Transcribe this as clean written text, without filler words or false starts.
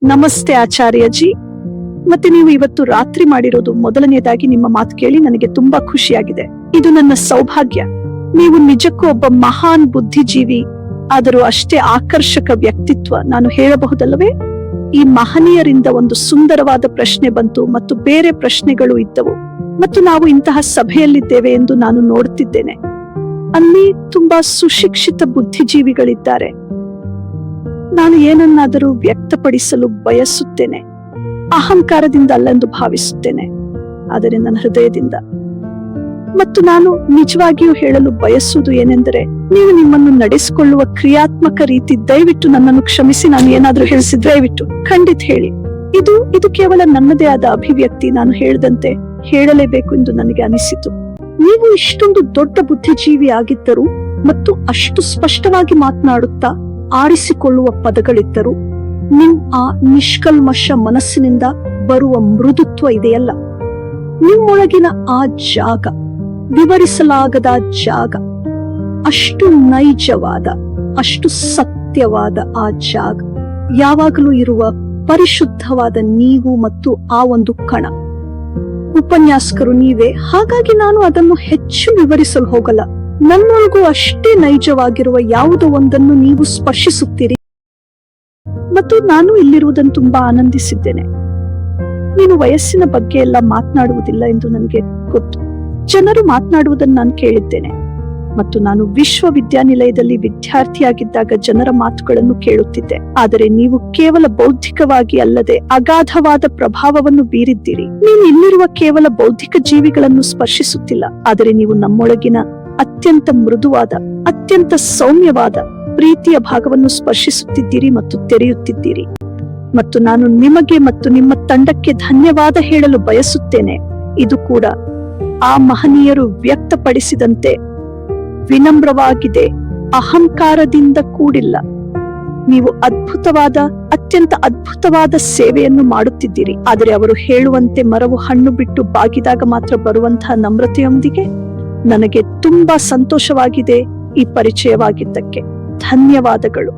ನಮಸ್ತೆ ಆಚಾರ್ಯಜಿ. ಮತ್ತೆ ನೀವು ಇವತ್ತು ರಾತ್ರಿ ಮಾಡಿರೋದು ಮೊದಲನೇದಾಗಿ ನಿಮ್ಮ ಮಾತು ಕೇಳಿ ನನಗೆ ತುಂಬಾ ಖುಷಿಯಾಗಿದೆ. ಇದು ನನ್ನ ಸೌಭಾಗ್ಯ. ನೀವು ನಿಜಕ್ಕೂ ಒಬ್ಬ ಮಹಾನ್ ಬುದ್ಧಿಜೀವಿ, ಆದರೂ ಅಷ್ಟೇ ಆಕರ್ಷಕ ವ್ಯಕ್ತಿತ್ವ. ನಾನು ಹೇಳಬಹುದಲ್ಲವೇ? ಈ ಮಹನೀಯರಿಂದ ಒಂದು ಸುಂದರವಾದ ಪ್ರಶ್ನೆ ಬಂತು ಮತ್ತು ಬೇರೆ ಪ್ರಶ್ನೆಗಳು ಇದ್ದವು ಮತ್ತು ನಾವು ಇಂತಹ ಸಭೆಯಲ್ಲಿದ್ದೇವೆ ಎಂದು ನಾನು ನೋಡುತ್ತಿದ್ದೇನೆ. ಅಲ್ಲಿ ತುಂಬಾ ಸುಶಿಕ್ಷಿತ ಬುದ್ಧಿಜೀವಿಗಳಿದ್ದಾರೆ. ನಾನು ಏನನ್ನಾದರೂ ವ್ಯಕ್ತಪಡಿಸಲು ಬಯಸುತ್ತೇನೆ, ಅಹಂಕಾರದಿಂದ ಅಲ್ಲೆಂದು ಭಾವಿಸುತ್ತೇನೆ, ಆದರೆ ನನ್ನ ಹೃದಯದಿಂದ. ಮತ್ತು ನಾನು ನಿಜವಾಗಿಯೂ ಹೇಳಲು ಬಯಸುವುದು ಏನೆಂದರೆ, ನೀವು ನಿಮ್ಮನ್ನು ನಡೆಸಿಕೊಳ್ಳುವ ಕ್ರಿಯಾತ್ಮಕ ರೀತಿ, ದಯವಿಟ್ಟು ನನ್ನನ್ನು ಕ್ಷಮಿಸಿ, ನಾನು ಏನಾದ್ರೂ ಹೇಳಿಸಿದ್ರೆ ದಯವಿಟ್ಟು ಖಂಡಿತ ಹೇಳಿ. ಇದು ಕೇವಲ ನನ್ನದೇ ಆದ ಅಭಿವ್ಯಕ್ತಿ. ನಾನು ಹೇಳಿದಂತೆ ಹೇಳಲೇಬೇಕು ಎಂದು ನನಗೆ ಅನಿಸಿತು. ನೀವು ಇಷ್ಟೊಂದು ದೊಡ್ಡ ಬುದ್ಧಿಜೀವಿ ಆಗಿದ್ದರು ಮತ್ತು ಅಷ್ಟು ಸ್ಪಷ್ಟವಾಗಿ ಮಾತನಾಡುತ್ತಾ ಆರಿಸಿಕೊಳ್ಳುವ ಪದಗಳಿದ್ದರು, ಆ ನಿಷ್ಕಲ್ಮಶ ಮನಸ್ಸಿನಿಂದ ಬರುವ ಮೃದುತ್ವ ಇದೆಯಲ್ಲ, ನಿಮ್ಮೊಳಗಿನ ಆ ಜಾಗ, ವಿವರಿಸಲಾಗದ ಜಾಗ, ಅಷ್ಟು ನೈಜವಾದ, ಅಷ್ಟು ಸತ್ಯವಾದ ಆ ಜಾಗ, ಯಾವಾಗಲೂ ಇರುವ ಪರಿಶುದ್ಧವಾದ ನೀವು ಮತ್ತು ಆ ಒಂದು ಕಣ. ಉಪನ್ಯಾಸಕರು ನೀವೇ, ಹಾಗಾಗಿ ನಾನು ಅದನ್ನು ಹೆಚ್ಚು ವಿವರಿಸಲು ಹೋಗಲ್ಲ. ನನ್ನೊಳಗೂ ಅಷ್ಟೇ ನೈಜವಾಗಿರುವ ಯಾವುದೋ ಒಂದನ್ನು ನೀವು ಸ್ಪರ್ಶಿಸುತ್ತೀರಿ ಮತ್ತು ನಾನು ಇಲ್ಲಿರುವುದನ್ನು ತುಂಬಾ ಆನಂದಿಸಿದ್ದೇನೆ. ನೀನು ವಯಸ್ಸಿನ ಬಗ್ಗೆ ಎಲ್ಲ ಮಾತನಾಡುವುದಿಲ್ಲ ಎಂದು ನನಗೆ ಗೊತ್ತು. ಜನರು ಮಾತನಾಡುವುದನ್ನು ನಾನು ಕೇಳಿದ್ದೇನೆ ಮತ್ತು ನಾನು ವಿಶ್ವವಿದ್ಯಾನಿಲಯದಲ್ಲಿ ವಿದ್ಯಾರ್ಥಿಯಾಗಿದ್ದಾಗ ಜನರ ಮಾತುಗಳನ್ನು ಕೇಳುತ್ತಿದ್ದೆ. ಆದರೆ ನೀವು ಕೇವಲ ಬೌದ್ಧಿಕವಾಗಿ ಅಲ್ಲದೆ ಅಗಾಧವಾದ ಪ್ರಭಾವವನ್ನು ಬೀರಿದ್ದೀರಿ. ನೀನು ಇಲ್ಲಿರುವ ಕೇವಲ ಬೌದ್ಧಿಕ ಜೀವಿಗಳನ್ನು ಸ್ಪರ್ಶಿಸುತ್ತಿಲ್ಲ, ಆದರೆ ನೀವು ನಮ್ಮೊಳಗಿನ ಅತ್ಯಂತ ಮೃದುವಾದ, ಅತ್ಯಂತ ಸೌಮ್ಯವಾದ ಪ್ರೀತಿಯ ಭಾಗವನ್ನು ಸ್ಪರ್ಶಿಸುತ್ತಿದ್ದೀರಿ ಮತ್ತು ತೆರೆಯುತ್ತಿದ್ದೀರಿ. ಮತ್ತು ನಾನು ನಿಮಗೆ ಮತ್ತು ನಿಮ್ಮ ತಂಡಕ್ಕೆ ಧನ್ಯವಾದ ಹೇಳಲು ಬಯಸುತ್ತೇನೆ. ಇದು ಕೂಡ ಆ ಮಹನೀಯರು ವ್ಯಕ್ತಪಡಿಸಿದಂತೆ ವಿನಮ್ರವಾಗಿದೆ, ಅಹಂಕಾರದಿಂದ ಕೂಡಿಲ್ಲ. ನೀವು ಅತ್ಯಂತ ಅದ್ಭುತವಾದ ಸೇವೆಯನ್ನು ಮಾಡುತ್ತಿದ್ದೀರಿ. ಆದರೆ ಅವರು ಹೇಳುವಂತೆ ಮರವು ಹಣ್ಣು ಬಿಟ್ಟು ಬಾಗಿದಾಗ ಮಾತ್ರ ಬರುವಂತಹ ನಮ್ರತೆಯೊಂದಿಗೆ ನನಗೆ ತುಂಬಾ ಸಂತೋಷವಾಗಿದೆ ಈ ಪರಿಚಯವಾಗಿದ್ದಕ್ಕೆ. ಧನ್ಯವಾದಗಳು.